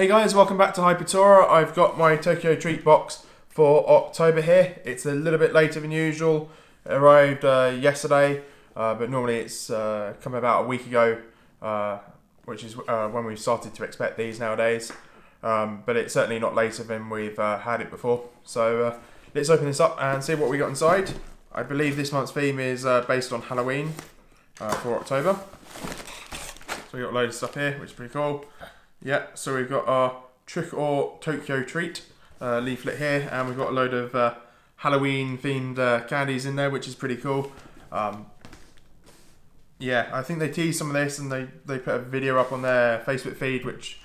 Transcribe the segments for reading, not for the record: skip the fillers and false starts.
Hey guys, welcome back to HyperTora. I've got my Tokyo treat box for October here. It's a little bit later than usual. It arrived yesterday, but normally it's come about a week ago, which is when we've started to expect these nowadays. But it's certainly not later than we've had it before. So let's open this up and see what we got inside. I believe this month's theme is based on Halloween for October. So we got a load of stuff here, which is pretty cool. Yeah, so we've got our Trick or Tokyo treat leaflet here, and we've got a load of Halloween themed candies in there, which is pretty cool. Yeah, I think they teased some of this and they put a video up on their Facebook feed, which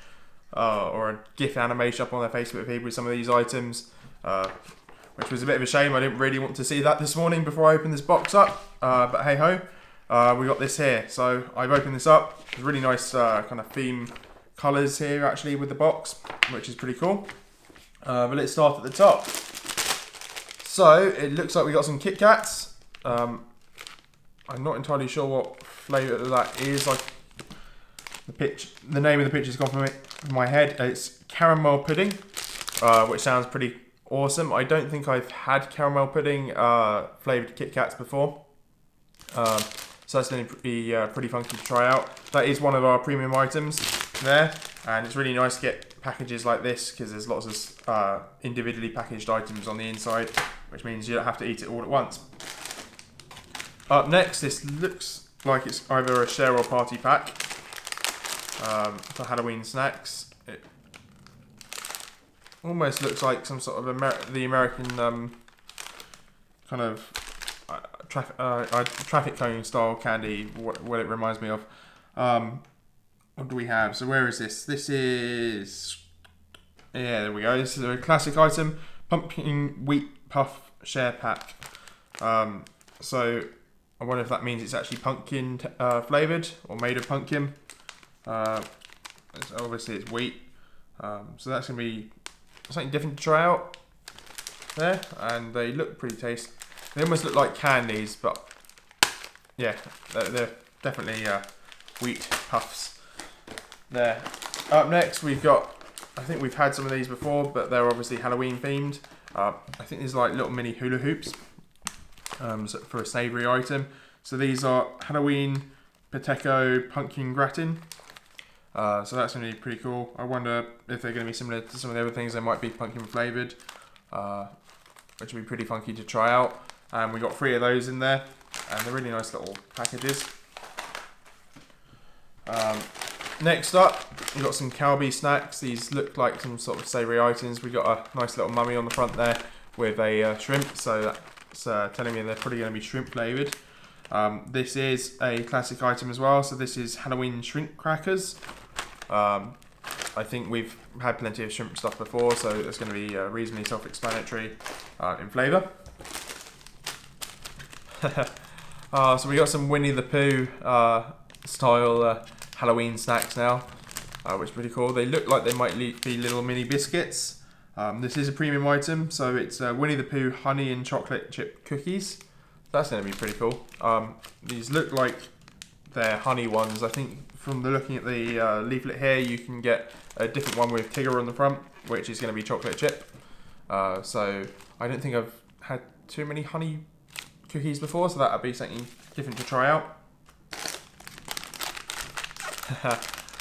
or a GIF animation up on their Facebook feed with some of these items, which was a bit of a shame. I didn't really want to see that this morning before I opened this box up, but hey ho, we got this here. So I've opened this up. It's really nice kind of theme colours here actually with the box, which is pretty cool. But let's start at the top. So it looks like we got some Kit Kats. I'm not entirely sure what flavour that is. Like the name of the picture's gone from my head. It's caramel pudding, which sounds pretty awesome. I don't think I've had caramel pudding flavoured Kit Kats before. So that's going to be pretty funky to try out. That is one of our premium items there, and it's really nice to get packages like this because there's lots of individually packaged items on the inside, which means you don't have to eat it all at once. Up next, this looks like it's either a share or party pack for Halloween snacks. It almost looks like some sort of the American kind of traffic cone style candy, what it reminds me of. What do we have? So where is this? This is, yeah, there we go. This is a classic item, pumpkin wheat puff share pack. So I wonder if that means it's actually pumpkin flavoured or made of pumpkin. Obviously it's wheat. So that's going to be something different to try out there, and they look pretty tasty. They almost look like candies, but yeah, they're definitely wheat puffs there. Up next, we've got, I think we've had some of these before, but they're obviously Halloween themed. I think these are like little mini hula hoops for a savoury item. So these are Halloween Peteco pumpkin gratin. So that's going to be pretty cool. I wonder if they're going to be similar to some of the other things. They might be pumpkin flavoured, which would be pretty funky to try out. And we got 3 of those in there, and they're really nice little packages. Next up, we've got some Calbee snacks. These look like some sort of savoury items. We've got a nice little mummy on the front there with a shrimp, so that's telling me they're probably going to be shrimp flavoured. This is a classic item as well, so this is Halloween shrimp crackers. I think we've had plenty of shrimp stuff before, so it's going to be reasonably self-explanatory in flavour. So we got some Winnie the Pooh style Halloween snacks now, which is pretty cool. They look like they might be little mini biscuits. This is a premium item, so it's Winnie the Pooh honey and chocolate chip cookies. That's going to be pretty cool. These look like they're honey ones. I think from looking at the leaflet here, you can get a different one with Tigger on the front, which is going to be chocolate chip. So I don't think I've had too many honey cookies before, so that would be something different to try out.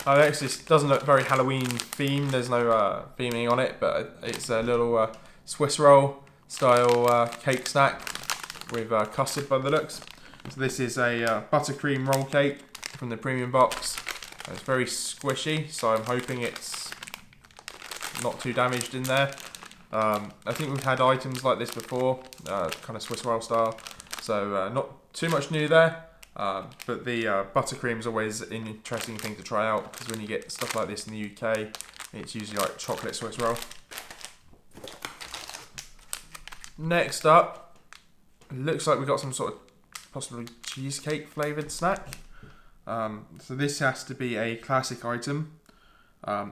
Next, this doesn't look very Halloween themed. There's no theming on it, but it's a little Swiss roll style cake snack with custard by the looks. So this is a buttercream roll cake from the premium box. It's very squishy, so I'm hoping it's not too damaged in there. I think we've had items like this before, kind of Swiss roll style, so not too much new there. But the buttercream is always an interesting thing to try out, because when you get stuff like this in the UK, it's usually like chocolate Swiss roll. Next up, it looks like we've got some sort of possibly cheesecake flavoured snack. So this has to be a classic item.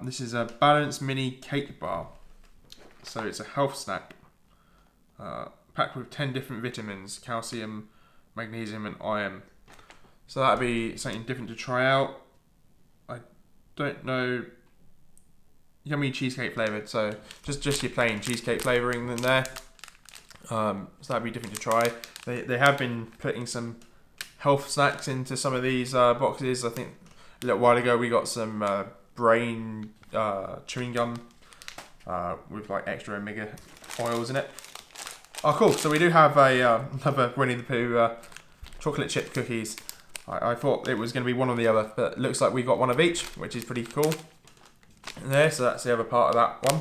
This is a balanced mini cake bar. So it's a health snack, packed with 10 different vitamins, calcium, magnesium and iron. So that'd be something different to try out. I don't know yummy cheesecake flavoured. So just your plain cheesecake flavouring in there. So that'd be different to try. They have been putting some health snacks into some of these boxes. I think a little while ago we got some brain chewing gum with like extra omega oils in it. Oh, cool. So we do have another Winnie the Pooh chocolate chip cookies. I thought it was going to be one or the other, but it looks like we got one of each, which is pretty cool. There, so that's the other part of that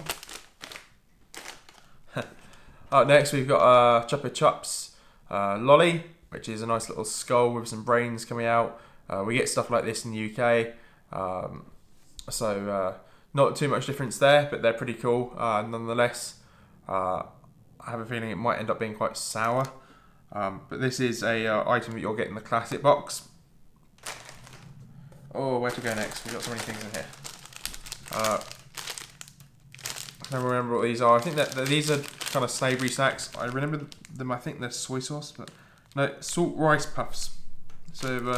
one. Up next, we've got Chupa Chups Lolly, which is a nice little skull with some brains coming out. We get stuff like this in the UK, so not too much difference there, but they're pretty cool nonetheless. I have a feeling it might end up being quite sour, but this is a item that you'll get in the classic box. Oh, where to go next? We've got so many things in here. I don't remember what these are. I think that these are kind of savoury snacks. I remember them. I think they're soy sauce, but no, salt rice puffs. So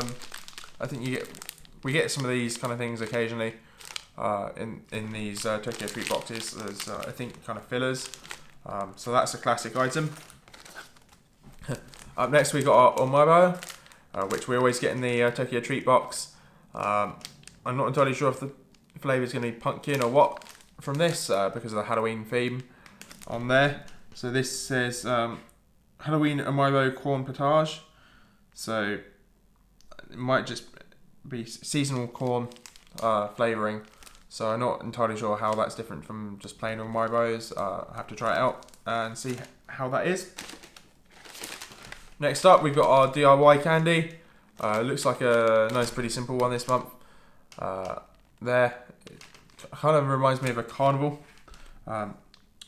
I think we get some of these kind of things occasionally in these Tokyo Treat boxes. There's I think kind of fillers. So that's a classic item. Up next we've got our Omaebo, which we always get in the Tokyo Treat box. I'm not entirely sure if the flavour is going to be pumpkin or what from this because of the Halloween theme on there. So this says Halloween Omaebo corn potage. So it might just be seasonal corn flavouring. So I'm not entirely sure how that's different from just plain Omaebos. I have to try it out and see how that is. Next up, we've got our DIY candy. Looks like a nice, pretty simple one this month. There, it kind of reminds me of a carnival.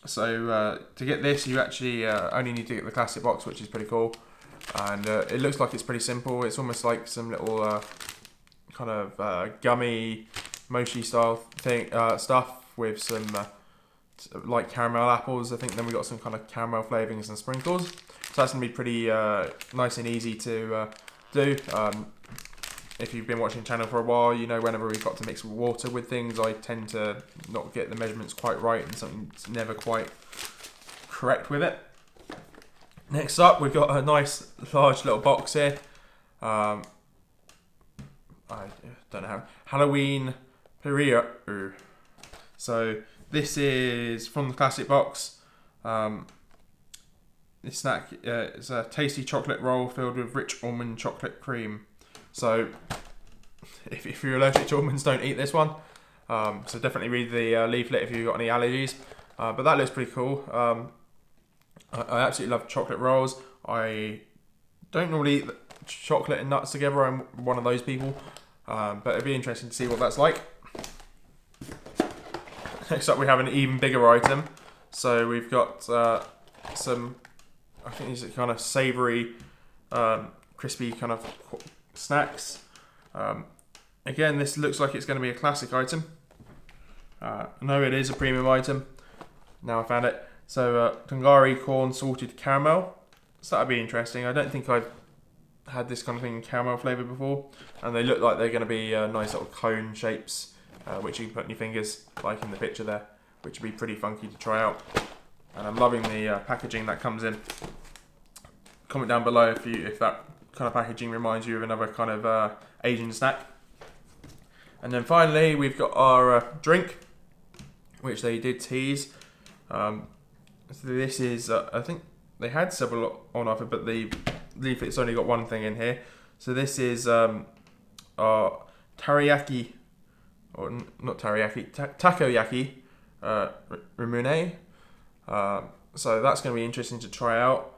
So to get this, you actually only need to get the classic box, which is pretty cool. And it looks like it's pretty simple. It's almost like some little kind of gummy mochi style thing stuff with some like caramel apples. I think then we got some kind of caramel flavourings and sprinkles. So that's gonna be pretty nice and easy to do. If you've been watching the channel for a while, you know whenever we've got to mix water with things, I tend to not get the measurements quite right and something's never quite correct with it. Next up, we've got a nice large little box here. I don't know how. Halloween Teriyaki. So this is from the classic box. This snack is a tasty chocolate roll filled with rich almond chocolate cream. So if you're allergic to almonds, don't eat this one. So definitely read the leaflet if you've got any allergies. But that looks pretty cool. I absolutely love chocolate rolls. I don't normally eat chocolate and nuts together. I'm one of those people. But it'd be interesting to see what that's like. Next up we have an even bigger item. So we've got some, I think these are kind of savoury, crispy kind of snacks. Again, this looks like it's going to be a classic item. No, it is a premium item. Now I found it. So Tongari corn salted caramel. So that'd be interesting. I don't think I've had this kind of thing in caramel flavour before. And they look like they're going to be nice little cone shapes, which you can put in your fingers, like in the picture there, which would be pretty funky to try out. And I'm loving the packaging that comes in. Comment down below if that kind of packaging reminds you of another kind of Asian snack. And then finally we've got our drink, which they did tease. So this is, I think they had several on offer, but the leaflet's only got one thing in here. So this is our teriyaki, or not teriyaki, takoyaki ramune. So that's going to be interesting to try out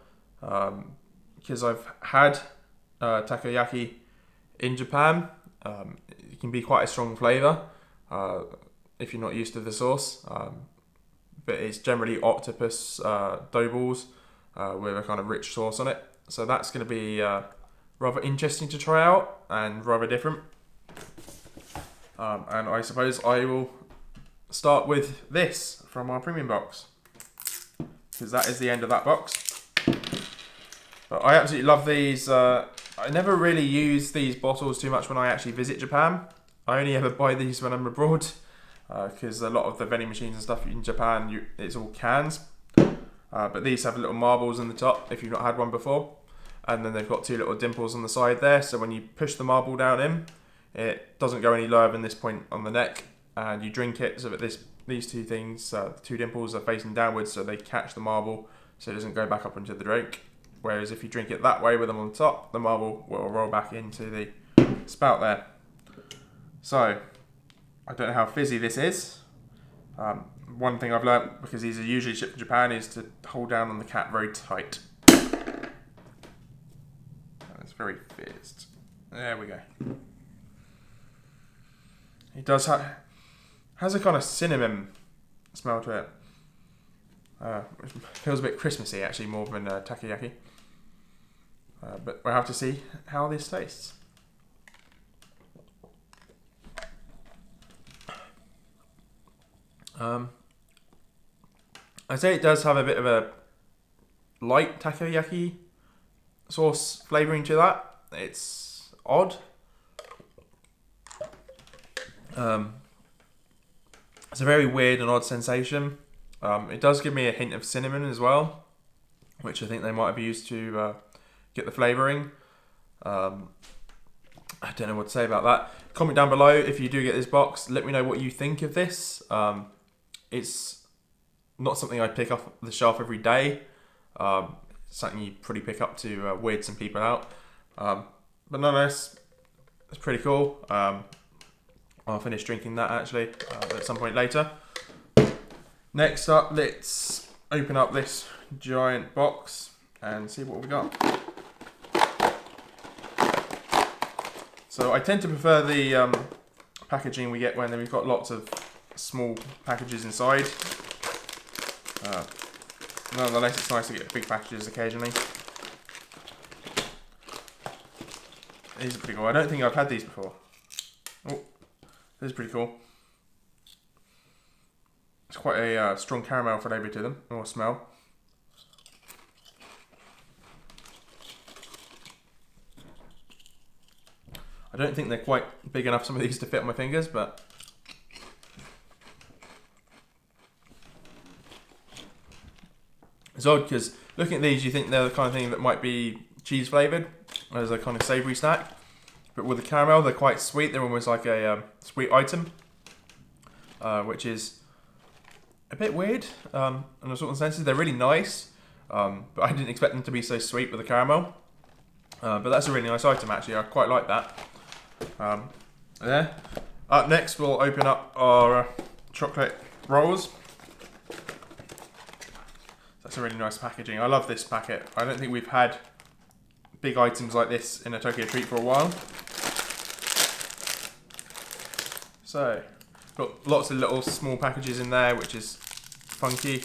because I've had takoyaki in Japan. It can be quite a strong flavour if you're not used to the sauce, but it's generally octopus dough balls with a kind of rich sauce on it. So that's going to be rather interesting to try out and rather different. And I suppose I will start with this from our premium box, because that is the end of that box. But I absolutely love these. I never really use these bottles too much when I actually visit Japan. I only ever buy these when I'm abroad. because a lot of the vending machines and stuff in Japan, it's all cans. But these have little marbles in the top if you've not had one before. And then they've got 2 little dimples on the side there, so when you push the marble down in, it doesn't go any lower than this point on the neck, and you drink it so that these 2 things, the 2 dimples are facing downwards, so they catch the marble so it doesn't go back up into the drink. Whereas if you drink it that way with them on top, the marble will roll back into the spout there. So, I don't know how fizzy this is. One thing I've learnt, because these are usually shipped from Japan, is to hold down on the cap very tight. It's very fizzed. There we go. It does has a kind of cinnamon smell to it. It feels a bit Christmassy actually, more than takoyaki. But we'll have to see how this tastes. I'd say it does have a bit of a light takoyaki sauce flavouring to that. It's odd. It's a very weird and odd sensation. It does give me a hint of cinnamon as well, which I think they might have used to get the flavouring. I don't know what to say about that. Comment down below if you do get this box. Let me know what you think of this. It's not something I'd pick off the shelf every day. Something you probably pick up to weird some people out. But nonetheless, it's pretty cool. I'll finish drinking that actually at some point later. Next up, let's open up this giant box and see what we got. So I tend to prefer the packaging we get when we've got lots of small packages inside. Nonetheless, it's nice to get big packages occasionally. These are pretty cool. I don't think I've had these before. Oh, this is pretty cool. It's quite a strong caramel flavour to them, or smell. I don't think they're quite big enough, some of these, to fit on my fingers, but it's odd because looking at these, you think they're the kind of thing that might be cheese flavoured as a kind of savoury snack. But with the caramel, they're quite sweet. They're almost like a sweet item, which is a bit weird in a certain senses. They're really nice, but I didn't expect them to be so sweet with the caramel. But that's a really nice item actually. I quite like that. There. Up next, we'll open up our chocolate rolls. That's a really nice packaging. I love this packet. I don't think we've had big items like this in a Tokyo Treat for a while. So, got lots of little small packages in there, which is funky.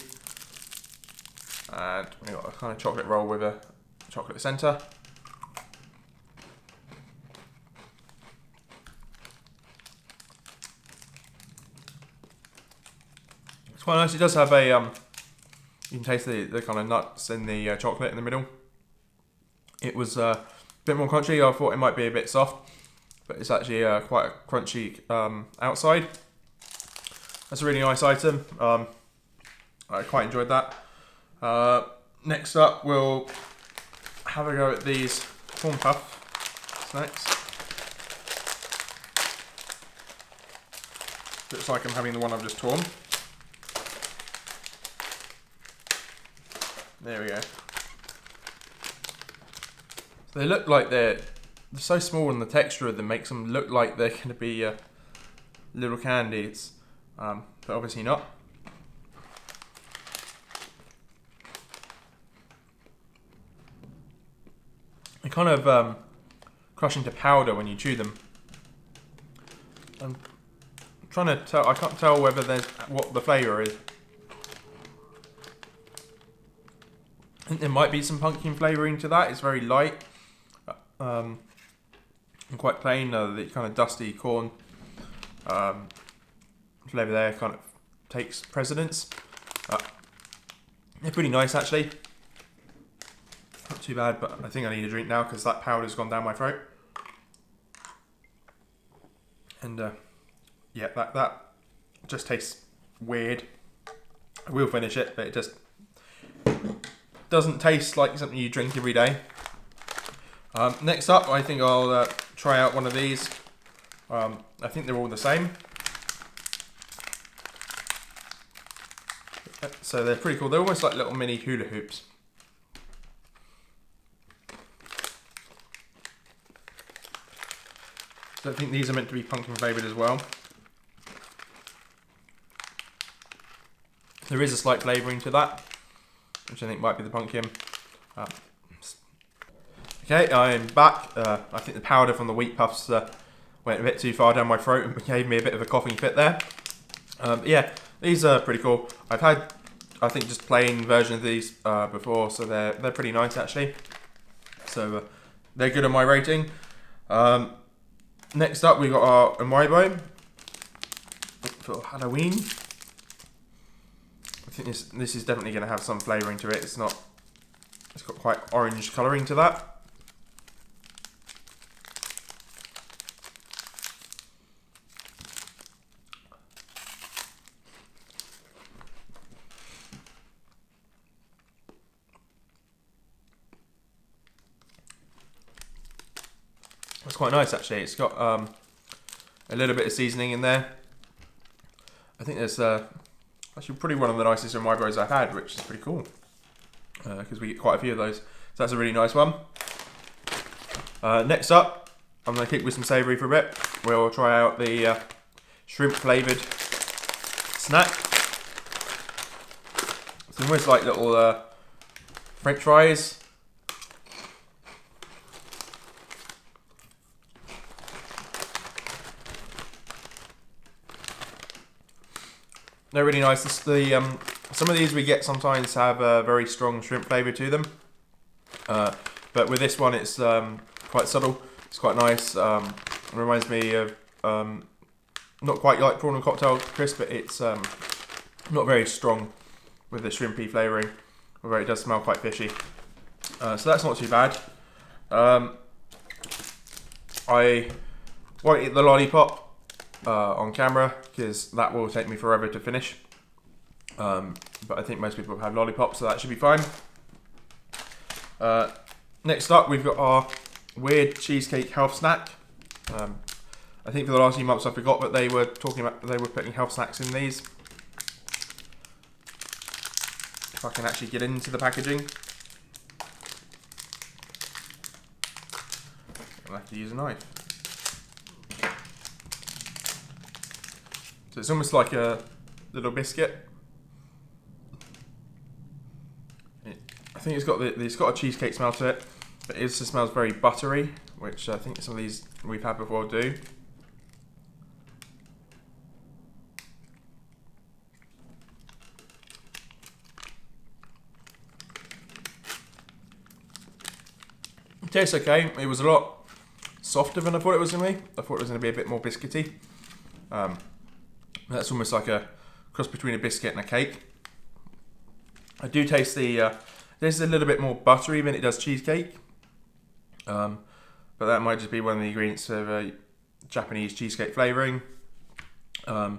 And we've got a kind of chocolate roll with a chocolate centre. It's quite nice. It does have a, you can taste the kind of nuts in the chocolate in the middle. It was a bit more crunchy. I thought it might be a bit soft, but it's actually quite a crunchy outside. That's a really nice item. I quite enjoyed that. Next up, we'll have a go at these corn puff snacks. Looks like I'm having the one I've just torn. There we go. So they look like they're so small, and the texture of them makes them look like they're going to be little candies, but obviously not. They kind of crush into powder when you chew them. I'm trying to tell. I can't tell whether there's what the flavour is. I think there might be some pumpkin flavouring to that. It's very light and quite plain. The kind of dusty corn flavour there kind of takes precedence. They're pretty nice actually. Not too bad, but I think I need a drink now because that powder's gone down my throat. And yeah, that just tastes weird. I will finish it, but it just doesn't taste like something you drink every day. Next up, I think I'll try out one of these. I think they're all the same. So they're pretty cool. They're almost like little mini hula hoops. So I think these are meant to be pumpkin flavoured as well. There is a slight flavouring to that, which I think might be the pumpkin. Okay, I'm back. I think the powder from the wheat puffs went a bit too far down my throat and gave me a bit of a coughing fit there. Yeah, these are pretty cool. I've had, I think, just plain version of these before, so they're pretty nice actually. So they're good on my rating. Next up, we got our Amiibo for Halloween. I think this is definitely going to have some flavouring to it. It's got quite orange colouring to that. It's quite nice actually. It's got a little bit of seasoning in there. I think there's actually probably one of the nicest Amiibos I've had, which is pretty cool because we get quite a few of those. So that's a really nice one. Next up, I'm going to keep with some savoury for a bit. We'll try out the shrimp flavoured snack. It's almost like little French fries. They're really nice. Some of these we get sometimes have a very strong shrimp flavour to them. But with this one it's quite subtle. It's quite nice. It reminds me of, not quite like prawn and cocktail crisp, but it's not very strong with the shrimpy flavouring, although it does smell quite fishy. So that's not too bad. I won't eat the lollipop on camera because that will take me forever to finish, but I think most people have lollipops, so that should be fine. Next up, we've got our weird cheesecake health snack. I think for the last few months I forgot that they were putting health snacks in these. If I can actually get into the packaging, I'll have to use a knife. So it's almost like a little biscuit. I think it's got a cheesecake smell to it, but it also smells very buttery, which I think some of these we've had before do. It tastes okay. It was a lot softer than I thought it was going to be. I thought it was going to be a bit more biscuity. That's almost like a cross between a biscuit and a cake. I do taste this is a little bit more buttery than it does cheesecake. But that might just be one of the ingredients of Japanese cheesecake flavouring. I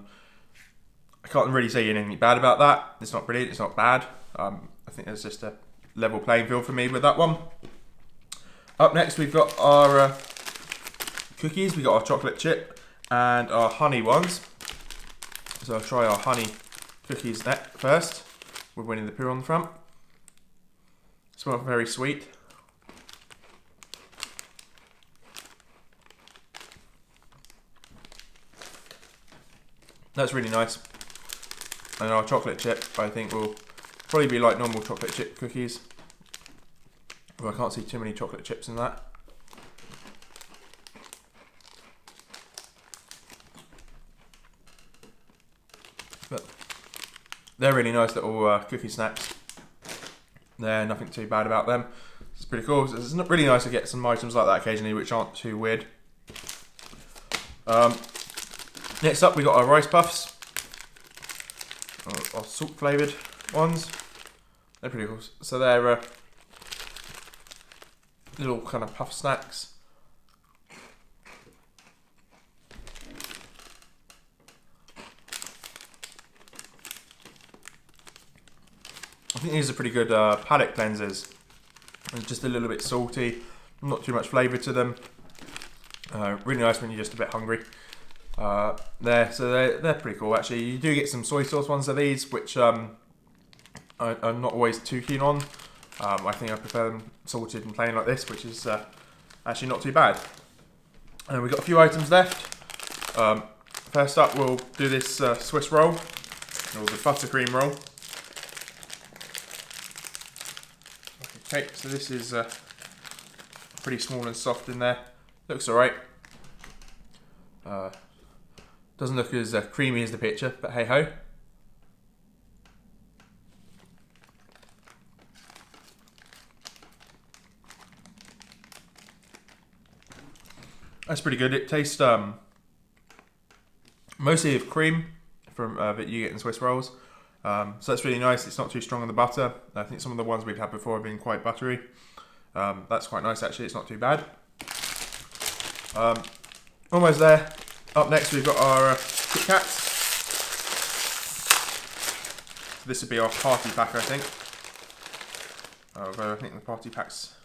can't really say anything bad about that. It's not brilliant, it's not bad. I think there's just a level playing field for me with that one. Up next we've got our cookies. We've got our chocolate chip and our honey ones. So I'll try our honey cookies first, with Winnie the Pooh on the front. Smell very sweet. That's really nice. And our chocolate chip, I think, will probably be like normal chocolate chip cookies. Well, I can't see too many chocolate chips in that. But they're really nice little cookie snacks. They're nothing too bad about them. It's pretty cool. So it's really nice to get some items like that occasionally, which aren't too weird. Next up, we got our rice puffs, our salt flavoured ones. They're pretty cool. So they're little kind of puff snacks. I think these are pretty good palate cleansers. It's just a little bit salty, not too much flavour to them. Really nice when you're just a bit hungry. So they're pretty cool actually. You do get some soy sauce ones of these, which I'm not always too keen on. I think I prefer them salted and plain like this, which is actually not too bad. And we've got a few items left. First up, we'll do this Swiss roll, or the buttercream roll. Okay, so this is pretty small and soft in there. Looks alright. Doesn't look as creamy as the picture, but hey ho. That's pretty good. It tastes mostly of cream from that you get in Swiss rolls. So that's really nice. It's not too strong on the butter. I think some of the ones we've had before have been quite buttery. That's quite nice actually. It's not too bad. Almost there. Up next we've got our Kit Kats. This would be our party pack, I think. Although I think the party pack's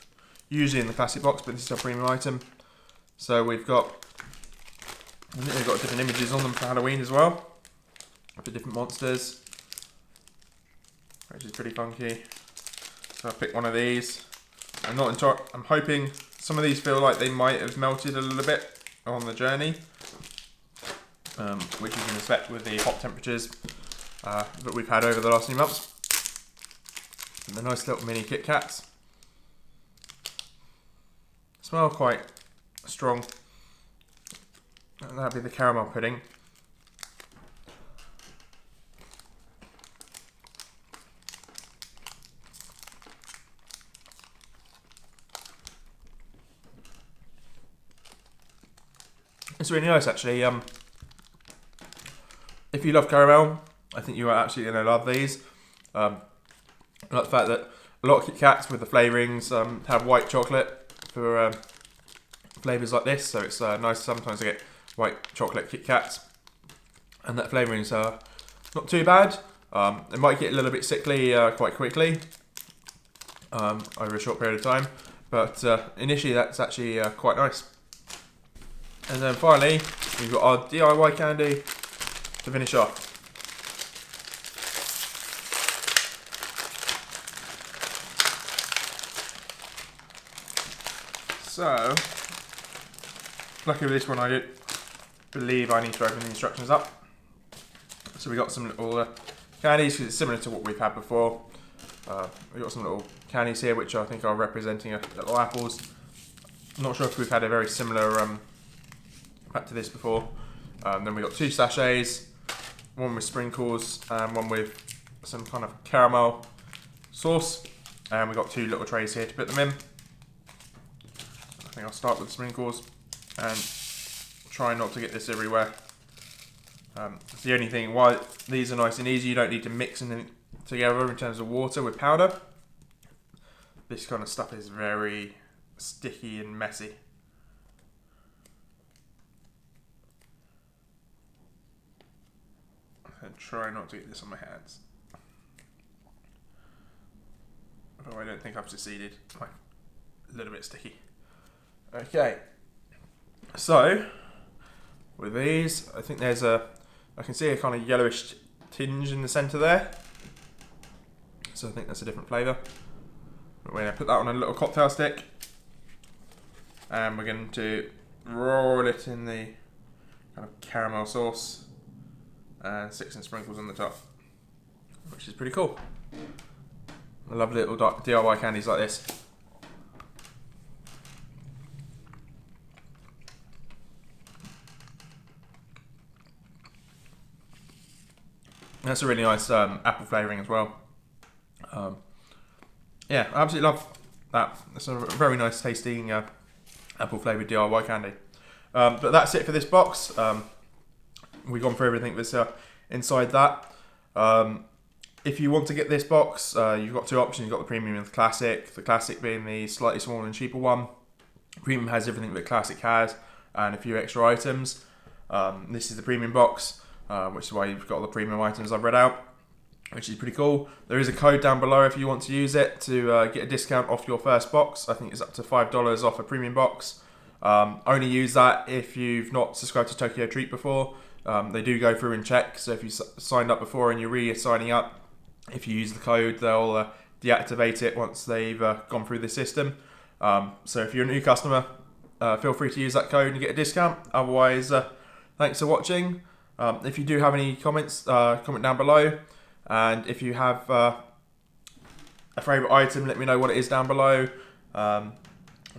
usually in the classic box, but this is our premium item. So we've got, I think they've got different images on them for Halloween as well, for different monsters, which is pretty funky. So I picked one of these. I'm hoping some of these feel like they might have melted a little bit on the journey, which you can expect with the hot temperatures that we've had over the last few months. And the nice little mini Kit Kats. Smell quite strong. That'd be the caramel pudding. It's really nice actually. If you love caramel, I think you are absolutely going to love these. I like the fact that a lot of Kit Kats with the flavourings have white chocolate for flavours like this, so it's nice sometimes to get white chocolate Kit Kats, and that flavouring's not too bad. It might get a little bit sickly quite quickly over a short period of time, but initially that's actually quite nice. And then finally we've got our DIY candy to finish off. So, lucky with this one, I didn't believe I need to open the instructions up. So we got some little candies, because it's similar to what we've had before. We've got some little candies here, which I think are representing little apples. I'm not sure if we've had a very similar pack to this before. Then we got 2 sachets, one with sprinkles and one with some kind of caramel sauce. And we've got 2 little trays here to put them in. I think I'll start with the sprinkles and try not to get this everywhere. It's the only thing, while these are nice and easy, you don't need to mix them together in terms of water with powder. This kind of stuff is very sticky and messy. And try not to get this on my hands. Although I don't think I've succeeded. Like, a little bit sticky. Okay, so with these, I think there's I can see a kind of yellowish tinge in the centre there. So I think that's a different flavour. We're going to put that on a little cocktail stick, and we're going to roll it in the kind of caramel sauce and stick some sprinkles on the top, which is pretty cool. I love little DIY candies like this. That's a really nice apple flavouring as well. Yeah, I absolutely love that. It's a very nice tasting apple flavoured DIY candy. But that's it for this box. We've gone through everything that's inside that. If you want to get this box, you've got 2 options. You've got the premium and the classic. The classic being the slightly smaller and cheaper one. Premium has everything that classic has and a few extra items. This is the premium box. Which is why you've got all the premium items I've read out. which is pretty cool. There is a code down below if you want to use it to get a discount off your first box. I think it's up to $5 off a premium box. Only use that if you've not subscribed to Tokyo Treat before. They do go through and check, so if you signed up before and you're re-signing up, if you use the code, they'll deactivate it once they've gone through the system. So if you're a new customer, feel free to use that code and get a discount. Otherwise, thanks for watching. If you do have any comments, comment down below. And if you have a favourite item, let me know what it is down below. I'm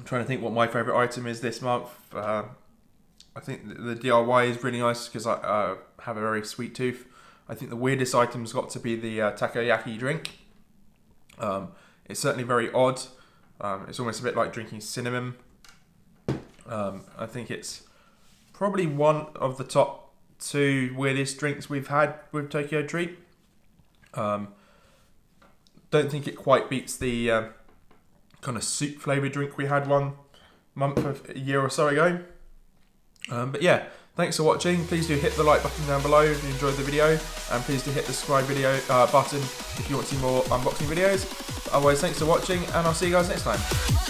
trying to think what my favourite item is this month. I think the DIY is really nice because I have a very sweet tooth. I think the weirdest item's got to be the takoyaki drink. It's certainly very odd. It's almost a bit like drinking cinnamon. I think it's probably one of the top 2 weirdest drinks we've had with Tokyo Treat. Don't think it quite beats the kind of soup flavoured drink we had one month, a year or so ago. But yeah, thanks for watching. Please do hit the like button down below if you enjoyed the video, and please do hit the subscribe button if you want to see more unboxing videos. Otherwise, thanks for watching, and I'll see you guys next time.